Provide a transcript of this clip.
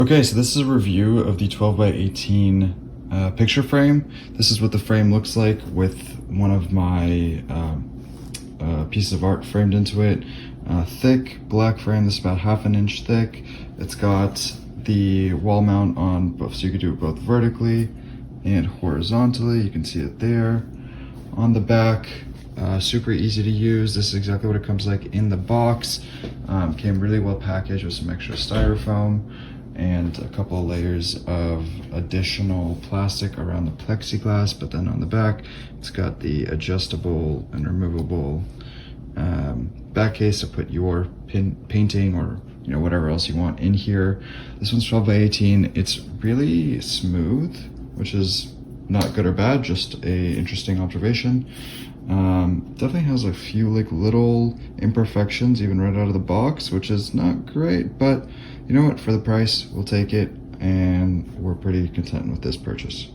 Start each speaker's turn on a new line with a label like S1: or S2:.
S1: Okay, so this is a review of the 12 by 18 picture frame. This is what the frame looks like with one of my pieces of art framed into it. Thick black frame, this is about 1/2 inch thick. It's got the wall mount on both, so you could do it both vertically and horizontally. You can see it there. On the back, super easy to use. This is exactly what it comes like in the box. Came really well packaged with some extra styrofoam and a couple of layers of additional plastic around the plexiglass, but then on the back it's got the adjustable and removable back case to put your painting or whatever else you want in here. This one's 12 by 18. It's really smooth, which is not good or bad, just a interesting observation. Definitely has a few little imperfections even right out of the box, which is not great, but you know what, for the price we'll take it, and we're pretty content with this purchase.